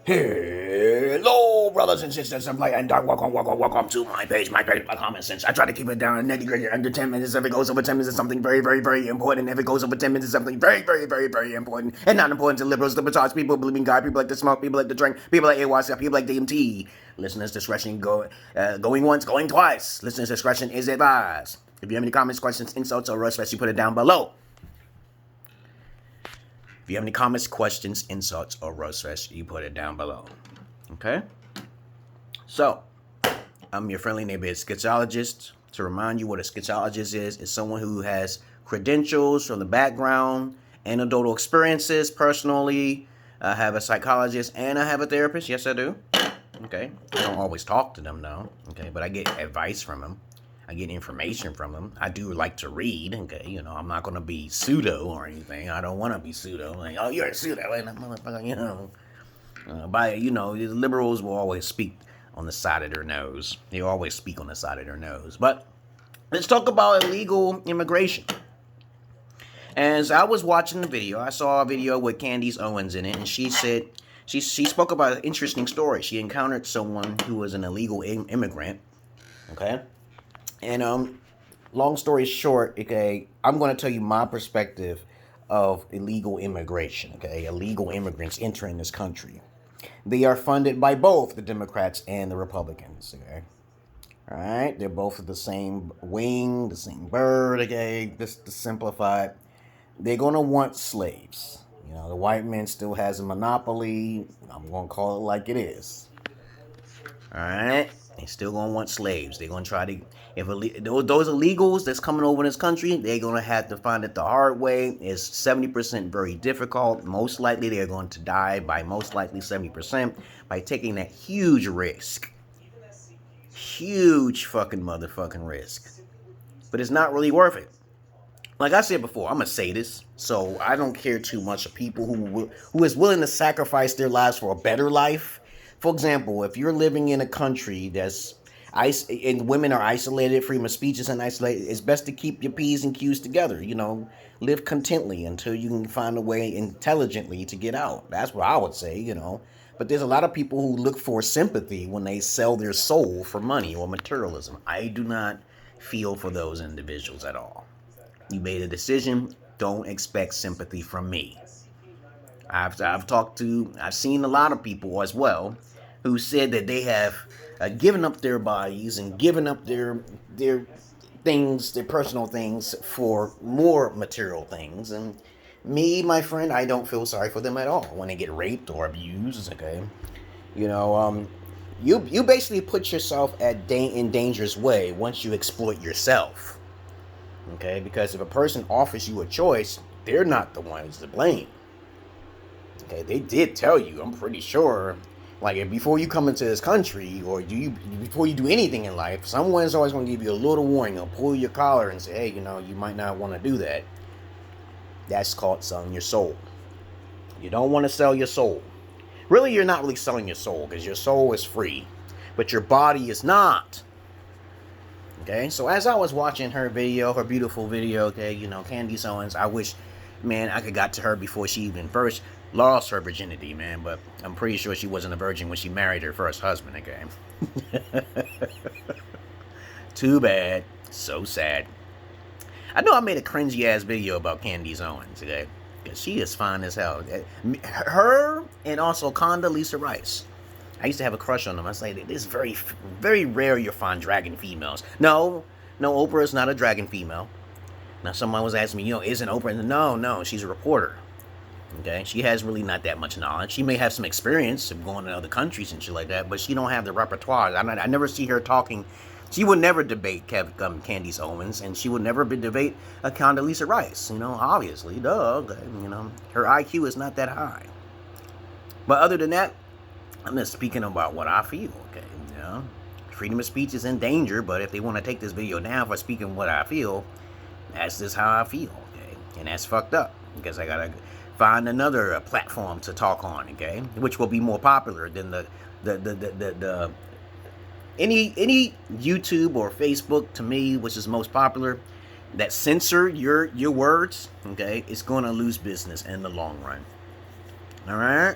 Hello, brothers and sisters, and welcome to my page, my common sense. I try to keep it down and nitty-gritty under 10 minutes. If it goes over 10 minutes, it's something very, very, very important. If it goes over 10 minutes, it's something very, very, very, very important. And not important to liberals, libertarians, people who believe in God, people like to smoke, people like to drink, people like AYC, people like DMT. Listeners' discretion, going once, going twice. Listeners' discretion is advised. If you have any comments, questions, insults, or roast, you put it down below. If you have any comments, questions, insults, or roast fest, you put it down below. Okay? So, I'm your friendly neighborhood Sexologist. To remind you what a Sexologist is someone who has credentials from the background, anecdotal experiences personally. I have a psychologist and I have a therapist. Yes, I do. Okay? I don't always talk to them, though. Okay? But I get advice from them. I get information from them. I do like to read, okay? You know, I'm not going to be pseudo or anything. I don't want to be pseudo. Like, oh, you're a pseudo, and that motherfucker, you know. The liberals will always speak on the side of their nose. They always speak on the side of their nose. But let's talk about illegal immigration. As I was watching the video, I saw a video with Candace Owens in it, and she said, she spoke about an interesting story. She encountered someone who was an illegal immigrant, okay? And long story short, okay, I'm going to tell you my perspective of illegal immigration, okay? Illegal immigrants entering this country. They are funded by both the Democrats and the Republicans, okay? All right? They're both the same wing, the same bird, okay? Just to simplify it. They're going to want slaves. You know, the white man still has a monopoly. I'm going to call it like it is. All right? They still gonna want slaves. They're gonna try to, if those illegals that's coming over this country, they're gonna have to find it the hard way. It's 70% very difficult. Most likely they're going to die by most likely 70% by taking that huge risk. Huge fucking motherfucking risk. But it's not really worth it. Like I said before, I'm a sadist, so I don't care too much of people who is willing to sacrifice their lives for a better life. For example, if you're living in a country that's and women are isolated, freedom of speech is isolated, it's best to keep your P's and Q's together. You know, live contently until you can find a way intelligently to get out. That's what I would say, you know. But there's a lot of people who look for sympathy when they sell their soul for money or materialism. I do not feel for those individuals at all. You made a decision. Don't expect sympathy from me. I've seen a lot of people as well who said that they have given up their bodies and given up their things, their personal things for more material things. And me, my friend, I don't feel sorry for them at all when they get raped or abused. Okay, you know, you basically put yourself in dangerous way once you exploit yourself. Okay, because if a person offers you a choice, they're not the ones to blame. Okay, they did tell you, I'm pretty sure, like before you come into this country or before you do anything in life, someone's always going to give you a little warning. They'll pull your collar and say, hey, you know, you might not want to do that. That's called selling your soul. You don't want to sell your soul. Really, you're not really selling your soul because your soul is free, but your body is not. Okay, so as I was watching her video, her beautiful video, okay, you know, Candace Owens, I wish, man, I could got to her before she even first lost her virginity, man, but I'm pretty sure she wasn't a virgin when she married her first husband, okay? Too bad. So sad. I know I made a cringy ass video about Candace Owens, okay? Because she is fine as hell. Her and also Condoleezza Rice. I used to have a crush on them. I say it's very, very rare you'll find dragon females. No, Oprah is not a dragon female. Now, someone was asking me, you know, isn't Oprah? No, she's a reporter. Okay, she has really not that much knowledge. She may have some experience of going to other countries and shit like that, but she don't have the repertoire. I never see her talking. She would never debate Candace Owens, and she would never debate Condoleezza Rice. You know, obviously, duh. You know, her IQ is not that high. But other than that, I'm just speaking about what I feel. Okay, you know, freedom of speech is in danger, but if they want to take this video down for speaking what I feel, that's just how I feel. Okay, and that's fucked up because I gotta find another platform to talk on, okay, which will be more popular than any YouTube or Facebook to me, which is most popular, that censor your words, okay, it's going to lose business in the long run. All right.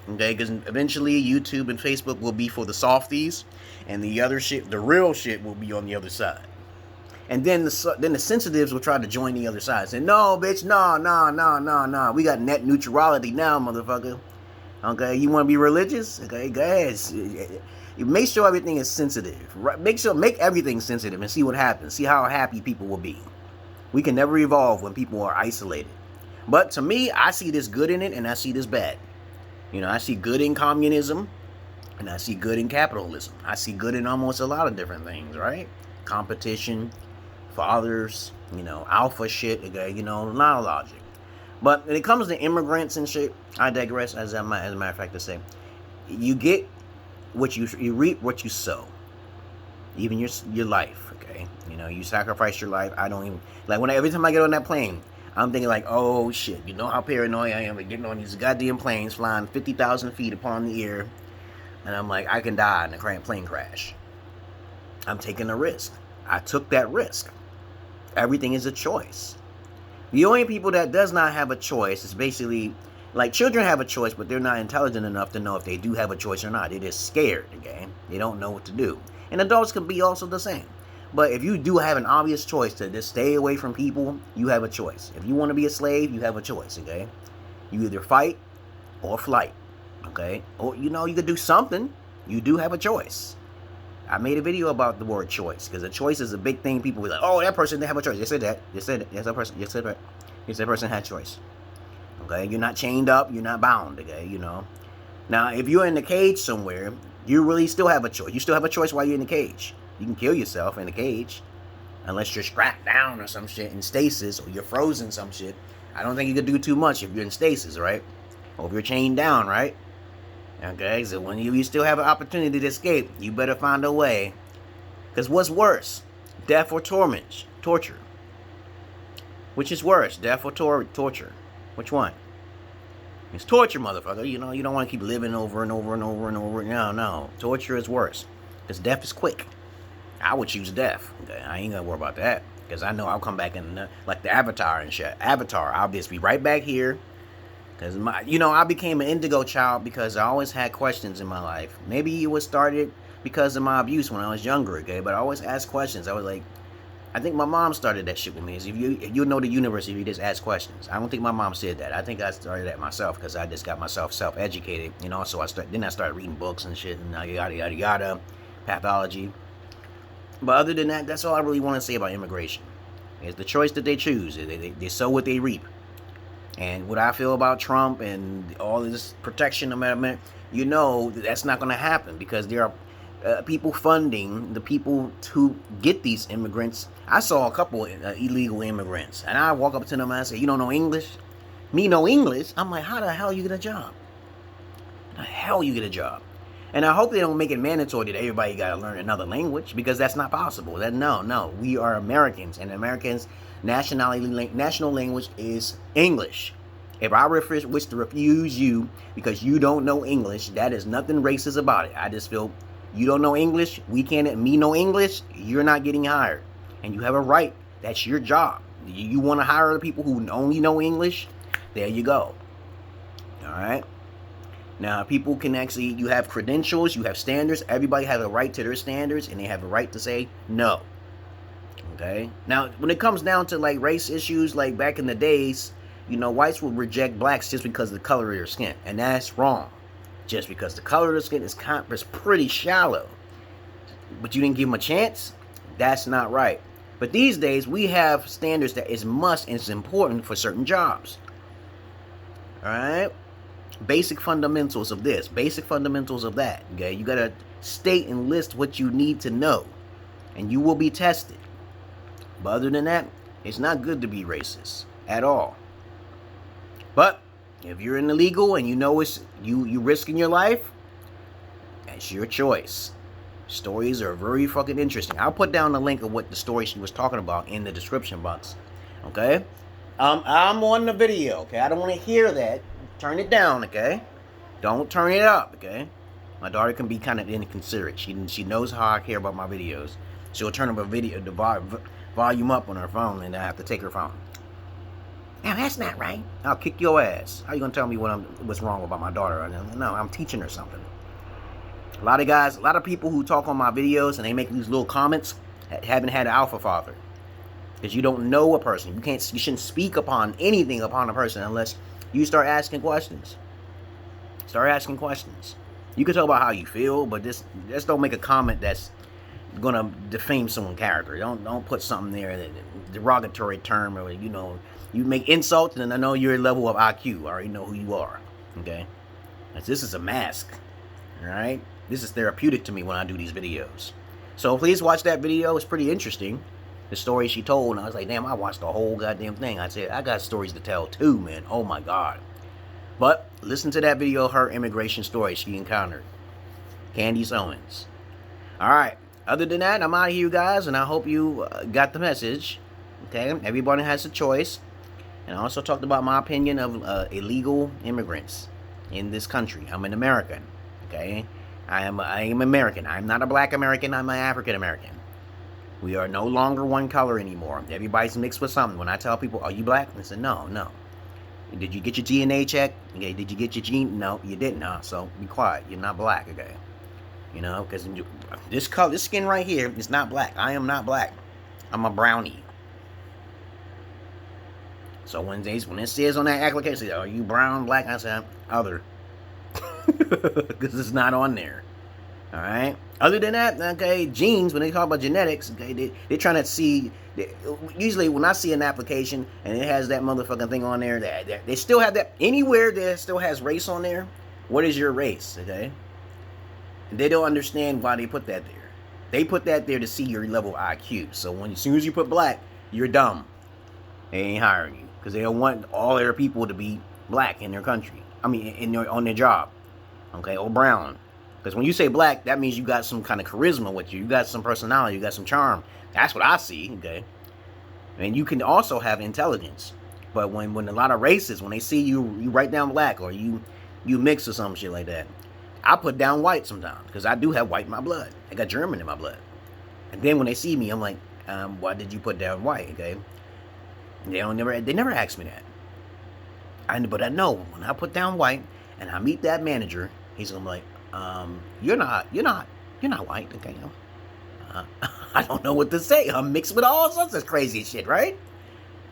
Okay, because eventually YouTube and Facebook will be for the softies, and the other shit, the real shit, will be on the other side. And then the sensitives will try to join the other side. Say, no, bitch, no. We got net neutrality now, motherfucker. Okay, you want to be religious? Okay, go ahead. Make sure everything is sensitive. Right? Make everything sensitive and see what happens. See how happy people will be. We can never evolve when people are isolated. But to me, I see this good in it, and I see this bad. You know, I see good in communism, and I see good in capitalism. I see good in almost a lot of different things, right? Competition, fathers, you know, alpha shit, okay, you know, a lot of logic. But when it comes to immigrants and shit, I digress, as a matter of fact to say. You get what you reap what you sow. Even your life, okay? You know, you sacrifice your life. I don't even, like, every time I get on that plane, I'm thinking like, oh shit, you know how paranoid I am, like, getting on these goddamn planes flying 50,000 feet upon the air, and I'm like, I can die in a plane crash. I'm taking a risk. I took that risk. Everything is a choice. The only people that does not have a choice is basically, like, children have a choice, but they're not intelligent enough to know if they do have a choice or not. They're just scared, okay? They don't know what to do. And adults can be also the same. But if you do have an obvious choice to just stay away from people, you have a choice. If you want to be a slave, you have a choice, okay? You either fight or flight, okay? Or, you know, you could do something. You do have a choice. I made a video about the word choice, because a choice is a big thing. People be like, oh, that person didn't have a choice. They said that. They said it. Yes, that person. Yes, said that. Yes, that person had choice. Okay? You're not chained up. You're not bound, okay? You know? Now, if you're in the cage somewhere, you really still have a choice. You still have a choice while you're in the cage. You can kill yourself in the cage, unless you're strapped down or some shit in stasis, or you're frozen some shit. I don't think you could do too much if you're in stasis, right? Or if you're chained down, right? Okay, so when you still have an opportunity to escape, you better find a way. Because what's worse? Death or torture? Which is worse? Death or torture? Which one? It's torture, motherfucker. You know, you don't want to keep living over and over and over and over. No. Torture is worse. Because death is quick. I would choose death. Okay, I ain't gonna worry about that. Because I know I'll come back in, like the Avatar and shit. Avatar, I'll just be right back here. Because, I became an indigo child because I always had questions in my life. Maybe it was started because of my abuse when I was younger, okay? But I always asked questions. I was like, I think my mom started that shit with me. Is if you know the universe if you just ask questions. I don't think my mom said that. I think I started that myself because I just got myself self-educated, you know? So I started reading books and shit and yada, pathology. But other than that, that's all I really want to say about immigration. It's the choice that they choose. They sow what they reap. And what I feel about Trump and all this protection amendment, you know that's not going to happen because there are people funding the people to get these immigrants. I saw a couple illegal immigrants, and I walk up to them and I say, you don't know English? Me know English? I'm like, how the hell you get a job? How the hell you get a job? And I hope they don't make it mandatory that everybody got to learn another language because that's not possible. No. We are Americans, and Americans' national language is English. If I wish to refuse you because you don't know English, that is nothing racist about it. I just feel you don't know English, me know English, you're not getting hired. And you have a right. That's your job. You want to hire the people who only know English? There you go. All right? Now, people can actually, you have credentials, you have standards. Everybody has a right to their standards, and they have a right to say no. Okay? Now, when it comes down to, like, race issues, like back in the days, you know, whites would reject blacks just because of the color of their skin. And that's wrong. Just because the color of the skin is pretty shallow. But you didn't give them a chance? That's not right. But these days, we have standards that is must and is important for certain jobs. All right? Basic fundamentals of this, basic fundamentals of that. Okay, you gotta state and list what you need to know, and you will be tested. But other than that, it's not good to be racist at all. But if you're in illegal and you know it's you risking your life, that's your choice. Stories are very fucking interesting. I'll put down the link of what the story she was talking about in the description box. Okay, I'm on the video. Okay, I don't want to hear that. Turn it down, okay? Don't turn it up, okay? My daughter can be kind of inconsiderate. She knows how I care about my videos. She'll turn up the volume up on her phone, and I have to take her phone. Now that's not right. I'll kick your ass. How you gonna tell me what's wrong about my daughter? No, I'm teaching her something. A lot of people who talk on my videos and they make these little comments haven't had an alpha father. Because you don't know a person. You shouldn't speak upon anything upon a person unless you start asking questions. Start asking questions. You can talk about how you feel, but just don't make a comment that's gonna defame someone's character. Don't put something there that derogatory term, or you make insults, and I know your level of IQ. I already know who you are. Okay? This is a mask. Alright? This is therapeutic to me when I do these videos. So please watch that video. It's pretty interesting. The story she told, and I was like, damn, I watched the whole goddamn thing. I said, I got stories to tell too, man. Oh my God. But listen to that video, her immigration story she encountered. Candice Owens. Alright. Other than that, I'm out of here, you guys, and I hope you got the message. Okay? Everybody has a choice. And I also talked about my opinion of illegal immigrants in this country. I'm an American. Okay? I am American. I'm not a black American. I'm an African American. We are no longer one color anymore. Everybody's mixed with something. When I tell people, are you black? They say, no. Did you get your DNA checked? Okay, did you get your gene? No, you didn't, huh? So be quiet. You're not black, okay? Because this skin right here is not black. I am not black. I'm a brownie. So when it says on that application, are you brown, black? I say, other. Because it's not on there. Alright? Other than that, okay, genes, when they talk about genetics, okay, they're trying to see, usually when I see an application and it has that motherfucking thing on there, they still have that, anywhere that still has race on there, what is your race, okay? And they don't understand why they put that there. They put that there to see your level of IQ. So as soon as you put black, you're dumb. They ain't hiring you. Because they don't want all their people to be black in their country. I mean, on their job. Okay, or brown. Because when you say black, that means you got some kind of charisma with you. You got some personality. You got some charm. That's what I see, okay? And you can also have intelligence. But when a lot of races, when they see you write down black, or you mix or some shit like that, I put down white sometimes. Because I do have white in my blood. I got German in my blood. And then when they see me, I'm like, why did you put down white, okay? They never ask me that. But I know when I put down white and I meet that manager, he's gonna be like, you're not white, okay? I don't know what to say. I'm mixed with all sorts of crazy shit, right?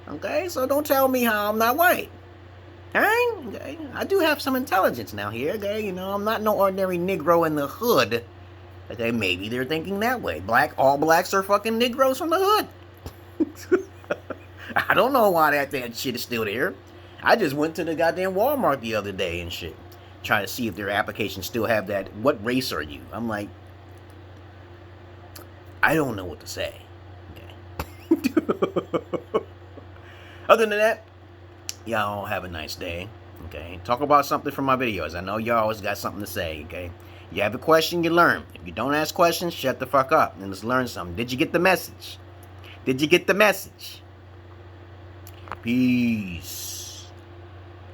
Okay, so don't tell me how I'm not white. Alright? Okay. I do have some intelligence now here, okay? I'm not no ordinary Negro in the hood. Okay, maybe they're thinking that way. All blacks are fucking Negroes from the hood. I don't know why that shit is still there. I just went to the goddamn Walmart the other day and shit, trying to see if their applications still have that. What race are you? I'm like, I don't know what to say. Okay. Other than that, y'all have a nice day. Okay. Talk about something from my videos. I know y'all always got something to say. Okay. You have a question, you learn. If you don't ask questions, shut the fuck up and let's learn something. Did you get the message? Did you get the message? Peace.